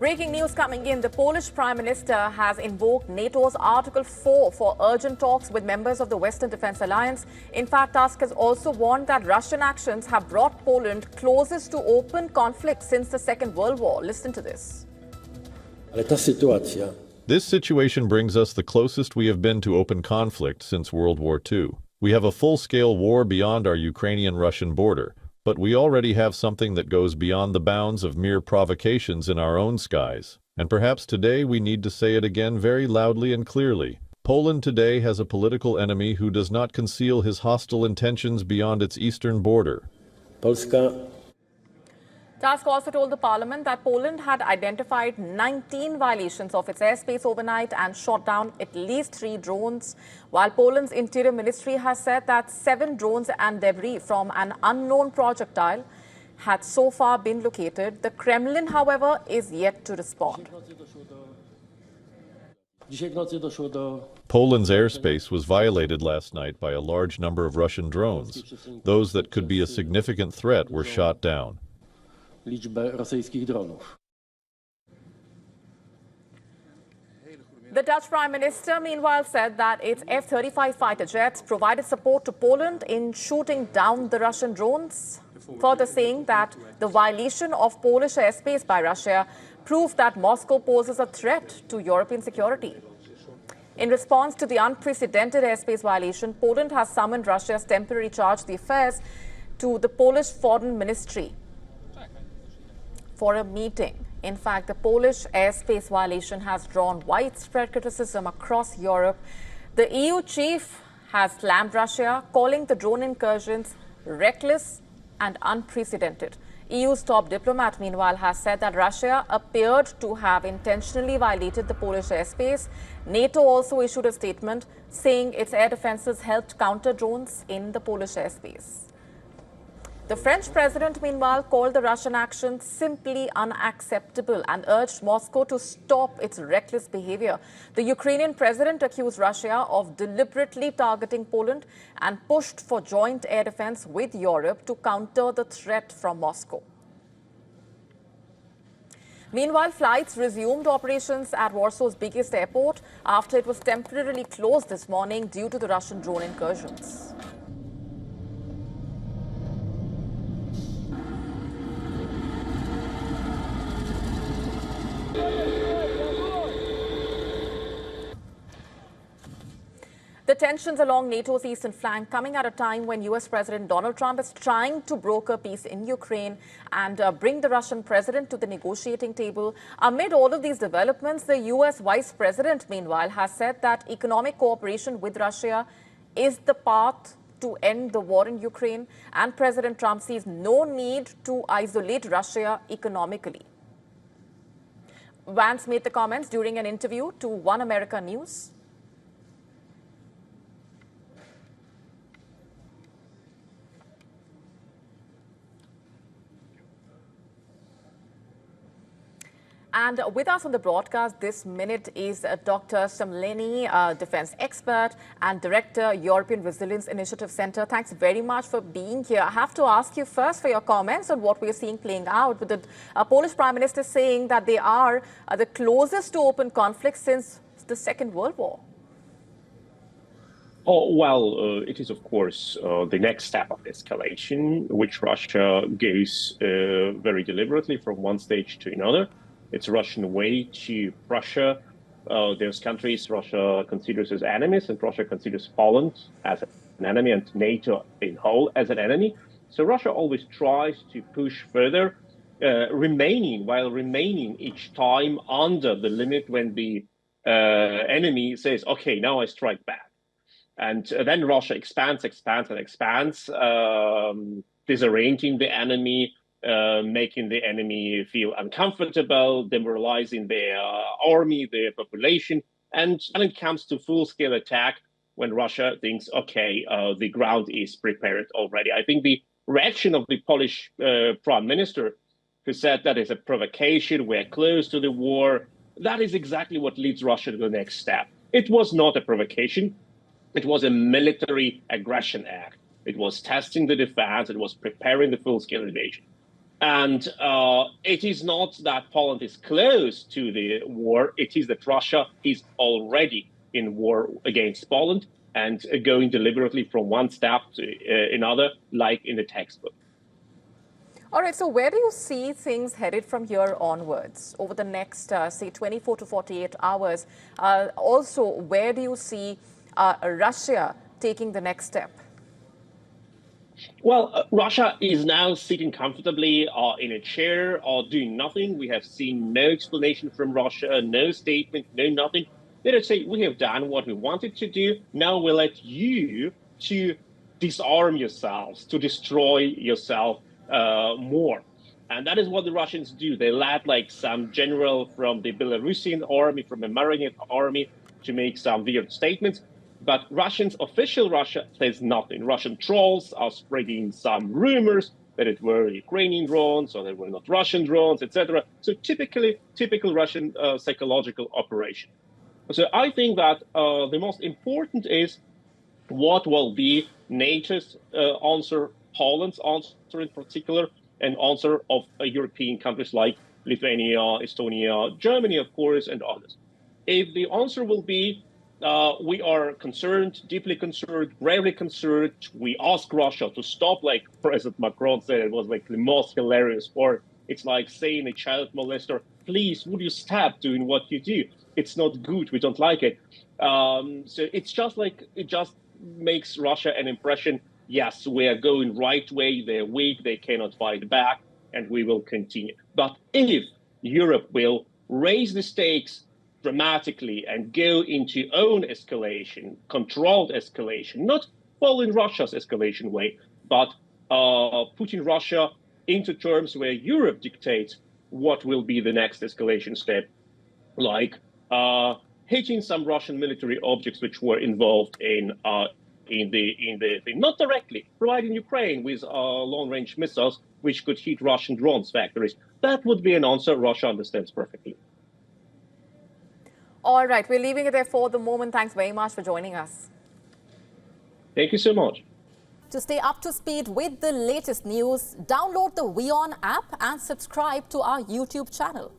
Breaking news coming in. The Polish Prime Minister has invoked NATO's Article 4 for urgent talks with members of the Western Defence Alliance. In fact, Tusk has also warned that Russian actions have brought Poland closest to open conflict since the Second World War. Listen to this. This situation brings us the closest we have been to open conflict since World War II. We have a full-scale war beyond our Ukrainian-Russian border, but we already have something that goes beyond the bounds of mere provocations in our own skies. And perhaps today we need to say it again very loudly and clearly. Poland today has a political enemy who does not conceal his hostile intentions beyond its eastern border. Tusk also told the parliament that Poland had identified 19 violations of its airspace overnight and shot down at least 3 drones, while Poland's interior ministry has said that 7 drones and debris from an unknown projectile had so far been located. The Kremlin, however, is yet to respond. Poland's airspace was violated last night by a large number of Russian drones. Those that could be a significant threat were shot down. The Dutch Prime Minister, meanwhile, said that its F-35 fighter jets provided support to Poland in shooting down the Russian drones, further saying that the violation of Polish airspace by Russia proved that Moscow poses a threat to European security. In response to the unprecedented airspace violation, Poland has summoned Russia's temporary charge d'affaires to the Polish Foreign Ministry for a meeting. In fact, the Polish airspace violation has drawn widespread criticism across Europe. The EU chief has slammed Russia, calling the drone incursions reckless and unprecedented. EU's top diplomat, meanwhile, has said that Russia appeared to have intentionally violated the Polish airspace. NATO also issued a statement saying its air defenses helped counter drones in the Polish airspace. The French president, meanwhile, called the Russian action simply unacceptable and urged Moscow to stop its reckless behavior. The Ukrainian president accused Russia of deliberately targeting Poland and pushed for joint air defense with Europe to counter the threat from Moscow. Meanwhile, flights resumed operations at Warsaw's biggest airport after it was temporarily closed this morning due to the Russian drone incursions. The tensions along NATO's eastern flank coming at a time when US President Donald Trump is trying to broker peace in Ukraine and bring the Russian president to the negotiating table. Amid all of these developments, the US Vice President, meanwhile, has said that economic cooperation with Russia is the path to end the war in Ukraine, and President Trump sees no need to isolate Russia economically. Vance made the comments during an interview to One America News. And with us on the broadcast this minute is Dr. Shamleni, defense expert and director, European Resilience Initiative Center. Thanks very much for being here. I have to ask you first for your comments on what we're seeing playing out with the Polish Prime Minister saying that they are the closest to open conflict since the Second World War. Oh, well, it is, of course, the next step of escalation, which Russia goes very deliberately from one stage to another. It's a Russian way to Russia. Those countries Russia considers as enemies, and Russia considers Poland as an enemy and NATO in whole as an enemy. So Russia always tries to push further, while remaining each time under the limit when the enemy says, okay, now I strike back. And then Russia expands, disorienting the enemy, making the enemy feel uncomfortable, demoralizing their army, their population. And when it comes to full-scale attack, when Russia thinks, okay, the ground is prepared already. I think the reaction of the Polish Prime Minister, who said that is a provocation, we're close to the war, that is exactly what leads Russia to the next step. It was not a provocation. It was a military aggression act. It was testing the defense. It was preparing the full-scale invasion. And it is not that Poland is close to the war. It is that Russia is already in war against Poland and going deliberately from one step to another, like in the textbook. All right, so where do you see things headed from here onwards over the next, say, 24 to 48 hours? Also, where do you see Russia taking the next step? Well, Russia is now sitting comfortably in a chair doing nothing. We have seen no explanation from Russia, no statement, no nothing. They just say, we have done what we wanted to do. Now we'll let you to disarm yourselves, to destroy yourself more. And that is what the Russians do. They let like some general from the Belarusian army, from a marionette army, to make some weird statements. But official Russia says nothing. Russian trolls are spreading some rumors that it were Ukrainian drones or they were not Russian drones, etc. So typical Russian psychological operation. So I think that the most important is what will be NATO's answer, Poland's answer in particular, and answer of European countries like Lithuania, Estonia, Germany, of course, and others. If the answer will be we are concerned, deeply concerned, gravely concerned. We ask Russia to stop, like President Macron said, it was like the most hilarious part. It's like saying a child molester, please, would you stop doing what you do? It's not good. We don't like it. So it's just like, it just makes Russia an impression. Yes, we are going right way. They're weak. They cannot fight back, and we will continue. But if Europe will raise the stakes dramatically and go into own escalation, controlled escalation, not following Russia's escalation way, but putting Russia into terms where Europe dictates what will be the next escalation step, like hitting some Russian military objects which were involved in the not directly providing Ukraine with long-range missiles which could hit Russian drones factories. That would be an answer Russia understands perfectly. All right, we're leaving it there for the moment. Thanks very much for joining us. Thank you so much. To stay up to speed with the latest news, download the WION app and subscribe to our YouTube channel.